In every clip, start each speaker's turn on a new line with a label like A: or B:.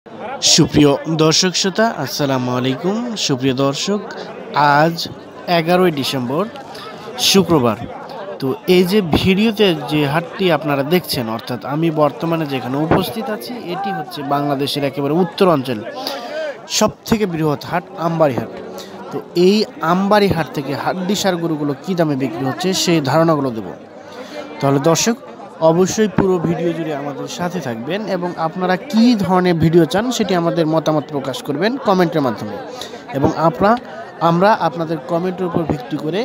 A: সুপ্রিয় দর্শক শ্রোতা আসসালামু আলাইকুম। সুপ্রিয় দর্শক, আজ 11ই ডিসেম্বর শুক্রবার। তো এই যে ভিডিওতে যে হাটটি আপনারা দেখছেন, অর্থাৎ আমি বর্তমানে যেখানে উপস্থিত আছি, এটি হচ্ছে বাংলাদেশের একেবারে উত্তরাঞ্চল সবথেকে বৃহৎ হাট আমবাড়ি হাট। তো এই আমবাড়ি হাট থেকে হাড্ডি সার গরুগুলো কী দামে বিক্রি হচ্ছে সেই ধারণাগুলো দেব। তাহলে দর্শক অবশ্যই পুরো ভিডিও জুড়ে আমাদের সাথে থাকবেন এবং আপনারা কী ধরনের ভিডিও চান সেটি আমাদের মতামত প্রকাশ করবেন কমেন্টের মাধ্যমে, এবং আমরা আপনাদের কমেন্টের উপর ভিত্তি করে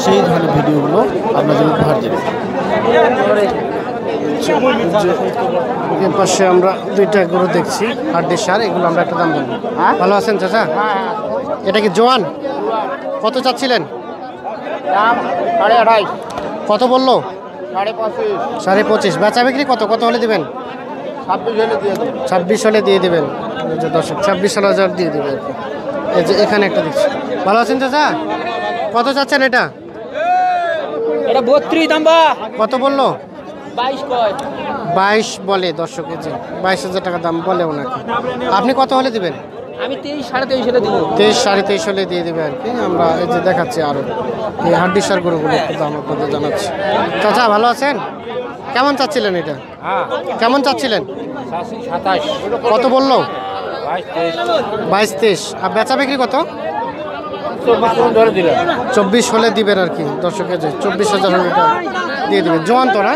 A: সেই ধরনের ভিডিওগুলো আপনাদের উপহার দেব। এর পাশে আমরা দুইটা গরু দেখছি হাড্ডির সার, এগুলো আমরা একটা দাম বলবো। ভালো আছেন চাচা? এটা কি জোয়ান? কত চাচ্ছিলেন?
B: দাম 2.5।
A: কত বললো?
B: 25.5।
A: বেচা বিক্রি কত কত হলে দেবেন?
B: 26
A: 26
B: হলে দিয়ে দেব।
A: হলে দিয়ে দেবেন। দর্শক 26,000 দিয়ে দেবে আর কি। এই যে এখানে একটা দেখছি। ভালো আছেন চাচা? কত চাচ্ছেন এটা?
B: এটা 32 দাম বা।
A: কত বললো?
B: 22 কয়।
A: 22 বলে দর্শক। এই যে 22,000 টাকা দাম বলে ওনাকে। আপনি কত হলে দিবেন?
B: আমি 23 23.5 হলে দিব।
A: 23 23.5 হলে দিয়ে দেবে আর কি। আমরা এই যে দেখাচ্ছি আরো এই হাড্ডি সার গরুগুলো একটু দাম আপনাদের জানাচ্ছি। চাচা ভালো আছেন? কেমন চাচ্ছিলেন এটা?
B: হ্যাঁ,
A: কেমন চাচ্ছিলেন?
B: 27।
A: কত বললো?
B: 22
A: 22-23। আর বেচা বিক্রি কত?
B: 24 ধরে দিলাম।
A: 24 হলে দিবেন আর কি দর্শকের। যে 24,000 হলে এটা দিয়ে দেবেন। জোয়ান তো না?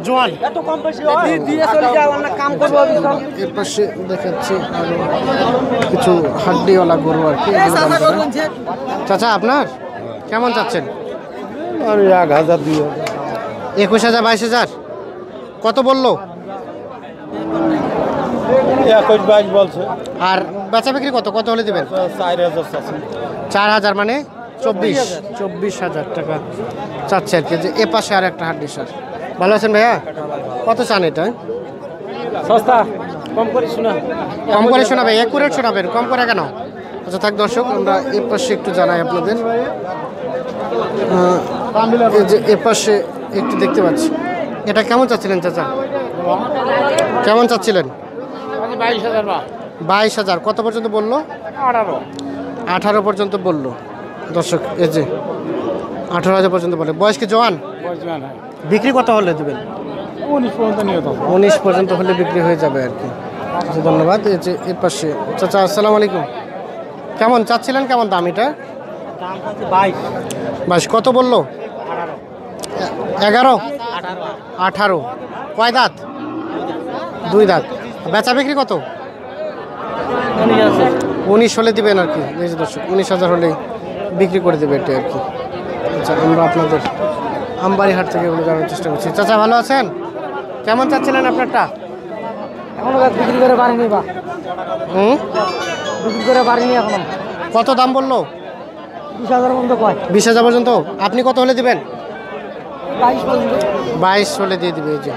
A: জোয়ান।
B: এত কম পয়সা দিয়ে চলে যাও, আমরা কাম করব।
A: এর পাশে দেখাচ্ছি আরো কিছু হাড্ডিওয়ালা গরু আর কি। চাচা আপনার কেমন চাচ্ছেন?
B: 1000 দিও।
A: 21,000 22,000। কত বললো?
B: 21 বলছে।
A: আর বেচা বিক্রি কত কত হলে দিবেন?
B: 4000 চাচ্ছি।
A: 4,000 মানে 24,000 টাকা চাচ্ছে আর কি। যে এ পাশে আর একটা হাড্ডি সার। ভালো আছেন ভাইয়া? কত চান এটা?
B: সস্তা কম করে শোনা।
A: কম করে শোনাবে, একুরেট শোনাবেন, কম করে কেন? আচ্ছা থাক দর্শক, আমরা এ পাশে একটু জানাই আপনাদের। এই যে এ পাশে একটু দেখতে পাচ্ছি। এটা কেমন চাচ্ছিলেন চাচা? কেমন চাচ্ছিলেন?
B: 22,000 বা।
A: 22,000। কত পর্যন্ত বললো? 18 পর্যন্ত বললো দর্শক। এই যে 18,000 পর্যন্ত বলে। বয়স কি জোয়ান? বিক্রি কত হলে দেবেন?
B: 19 পর্যন্ত নিয়ে তো।
A: 19 পর্যন্ত হলে বিক্রি হয়ে যাবে আর কি। আচ্ছা ধন্যবাদ। এই যে এর পাশে চাচা আসসালামু আলাইকুম। কেমন চাচ্ছিলেন, কেমন দাম এটা?
B: দাম আছে 22।
A: 22 কত বললো? 11 18। কয় দাঁত? 2 দাঁত। বেচা বিক্রি কত? 19 হলে দিবেন আর কি। এই যে দর্শক 19,000 হলে বিক্রি করে দেবে এটা আর কি। আচ্ছা আমরা আপনাদের আমবাড়ি হাট থেকে এগুলো জানার চেষ্টা করছি। চাচা ভালো আছেন? কেমন চাচ্ছিলেন আপনারটা?
B: এখনো বিক্রি করে পারিনি বা। বিক্রি করে পারিনি এখনো।
A: কত দাম বললো?
B: 20,000 পর্যন্ত কয়।
A: 20,000 পর্যন্ত। আপনি কত হলে দিবেন?
B: 22 পর্যন্ত।
A: 22 হলে দিয়ে দিবে। এই যে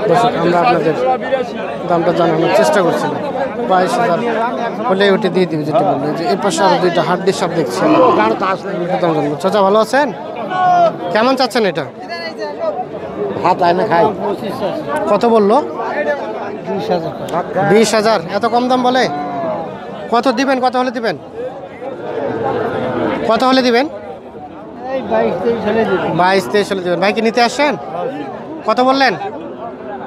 A: দর্শক আমরা আপনাদের দামটা জানানোর চেষ্টা করছিলাম। 22,000 হলে ওটা দিয়ে দিবে যেটা বললো। যে এর পাশে আরো দুইটা হাড্ডির সাপ দেখছি। দাম জানবো। চাচা ভালো আছেন? কেমন চাচ্ছেন এটা?
B: ভাত আয়না খাই।
A: কত বললো?
B: 20,000।
A: 20,000। এত কম দাম বলে? কত দিবেন? কত হলে দিবেন? কত হলে দিবেন?
B: এই 22-23 হলে দিবি।
A: 22-23 হলে দিবেন। ভাই কি নিতে আসছেন? কত বললেন?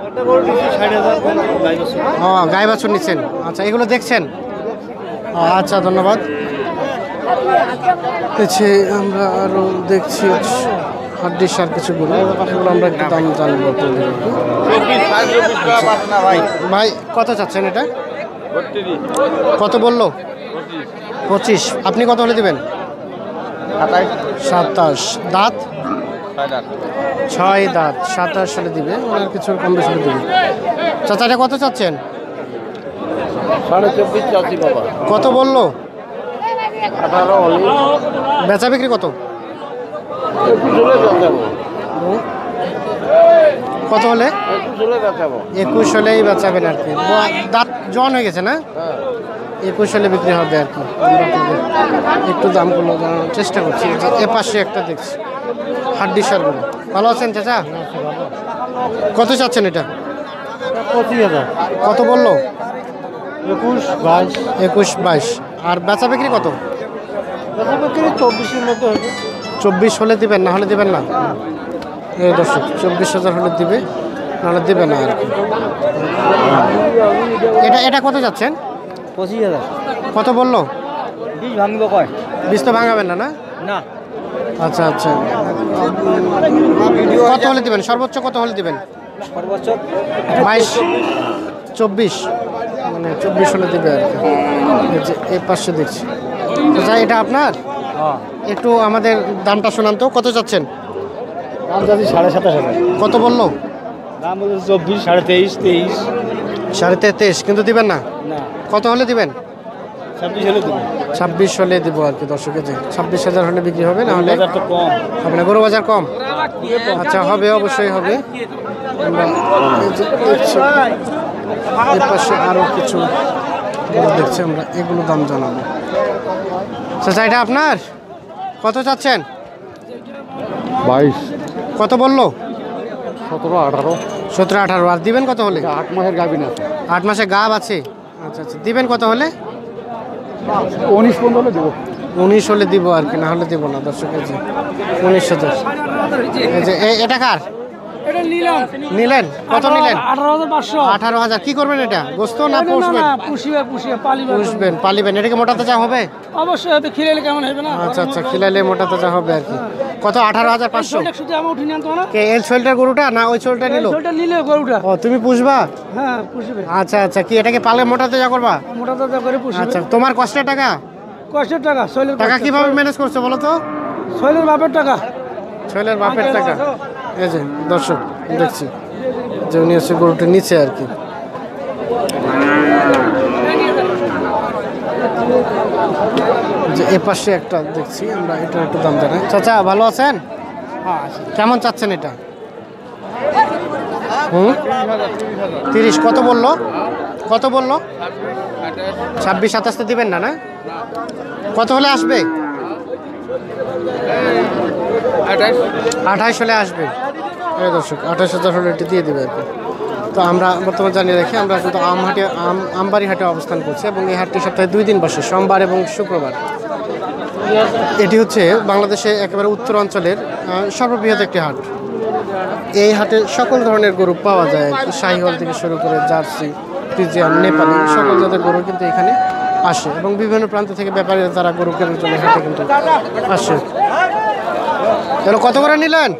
B: এটা বড় দিছি 60,000 গাই বছর।
A: ও গাই বাছুর নিচ্ছেন। আচ্ছা এগুলো দেখছেন? আচ্ছা ধন্যবাদ। আমরা আরো দেখছি হাড্ডির সার কিছু গরু, এগুলো আমরা একটু দাম জানবো। ভাই কত চাচ্ছেন এটা? কত বললো? 25। আপনি কত হলে দিবেন? 27। দাঁত? 6 দাঁত। 27 সালে দিবে। ওনার কিছু কম বেশি দিবে। চাচা এটা কত চাচ্ছেন?
B: 24.5 চাচ্ছি বাবা।
A: কত বললো?
B: 18 হলে।
A: বেচা বিক্রি কত?
B: 21 হলে বেচাবো।
A: কত হলে?
B: 21 হলে বেচাবো।
A: 21 হলেই বেচাবেন আর কি। দাঁত জন হয়ে গেছে না? 21 হলে বিক্রি হবে আর কি। আমরা আপনাদের একটু দামগুলো জানানোর চেষ্টা করছি। এ পাশে একটা দেখছি হাড্ডি সারগুলো। ভালো আছেন চাচা? কত চাচ্ছেন এটা?
B: 25,000।
A: কত বললো? 21 22। আর বেচা বিক্রি কত?
B: বেচা বিক্রি 24-এর মধ্যে হবে।
A: 24 হলে দিবেন, না হলে দিবেন না? এই দর্শক 24,000 হলে দিবে, নাহলে দিবে না আর কি। এটা কত যাচ্ছেন?
B: 25,000।
A: কত বললো?
B: 20 ভাঙবো কয়?
A: 20 তো ভাঙাবেন না? না
B: না।
A: আচ্ছা আচ্ছা, কত হলে দিবেন? সর্বোচ্চ কত হলে দিবেন?
B: সর্বোচ্চ
A: 22 24, মানে 24 হলে দিবে আর কি। এই যে এই পাশে দেখছি। আচ্ছা, এটা আপনার?
B: হ্যাঁ।
A: একটু আমাদের দামটা শোনান তো, কত যাচ্ছেন?
B: দাম যাচ্ছে 27,500।
A: কত বললো?
B: দাম বলছে 24, 23.5, 23।
A: 23.5, কিন্তু দিবেন না?
B: না,
A: কত হলে দিবেন?
B: 26 হলে দেবো।
A: 26 হলে দিব আর কি দর্শক। যে 26,000 হলে বিক্রি হবে, না হলে
B: বাজার তো কম।
A: হবে না? গরু বাজার কম? আচ্ছা, হবে, অবশ্যই হবে। আমরা এই যে দেখছি, এর পাশে আরও কিছু গরু দেখছি আমরা, এগুলো দাম জানাবো। আচ্ছা, এটা আপনার? কত চাচ্ছেন?
B: 22,
A: কত বললো?
B: 17, 18।
A: 17 18। আর দিবেন কত হলে?
B: 8 মাসের গাভিন আছে।
A: 8 মাসে গাব আছে? আচ্ছা আচ্ছা, দিবেন কত হলে?
B: 19-15 হলে দেবো।
A: 19 হলে দিব আর কি, না হলে দিব না দর্শক। এই যে 19,000। এই যে এটা কার নিলেন? কত নিলেন?
B: 18,500।
A: 18,000। কি করবেন এটা? গোস্ত না পুষবেন? পুষবেন, পালিবেন। এটা কি মোটা তাজা হবে?
B: অবশ্যই হয়তো খিলাইলে কেমন হবে না?
A: আচ্ছা আচ্ছা, খিলাইলে মোটা তাজা হবে আর কি। কত? 18,500।
B: শুধু আমার উঠিয়ে আনতো না।
A: কে এই ছোলটার গরুটা না ওই ছোলটা নিল?
B: ওটা নিলে গরুটা।
A: ও, তুমি পুষবা?
B: হ্যাঁ, পুষবে।
A: আচ্ছা আচ্ছা, কি এটাকে পালে মোটা তাজা করবা?
B: মোটা তাজা করে পুষবে।
A: আচ্ছা, তোমার কষ্টের টাকা?
B: কষ্টের টাকা, শৈলের
A: টাকা কিভাবে ম্যানেজ করছো বলো তো?
B: শৈলের বাপের টাকা।
A: ছেলের বাপের টাকা। এই যে দর্শক দেখছি যে উনি হচ্ছে গরুটা নিচে আর কি। যে এ পাশে একটা দেখছি আমরা, এটা একটু দাম জানাই। চাচা, ভালো আছেন? কেমন চাচ্ছেন এটা? 30। কত বললো? কত বললো? 26 27 তো দিবেন না? না, কত হলে আসবে? 28 হলে আসবে। এই দর্শক 28,000 হলে এটি দিয়ে দেবে আর কি। তো আমরা বর্তমানে জানিয়ে রাখি, আমরা কিন্তু আমবাড়ি হাটে অবস্থান করছি এবং এই হাটটি সপ্তাহে 2 দিন বসে, সোমবার এবং শুক্রবার। এটি হচ্ছে বাংলাদেশে একেবারে উত্তর অঞ্চলের সর্ববৃহৎ একটি হাট। এই হাটে সকল ধরনের গরু পাওয়া যায়, শাহিওয়াল থেকে শুরু করে জার্সি, ফ্রিজিয়ান, নেপালি, সকল জাতের গরু কিন্তু এখানে আসে এবং বিভিন্ন প্রান্ত থেকে ব্যাপারীরা তারা গরু কেনার জন্য হাটে কিন্তু আসে। তাহলে কত করে নিলেন?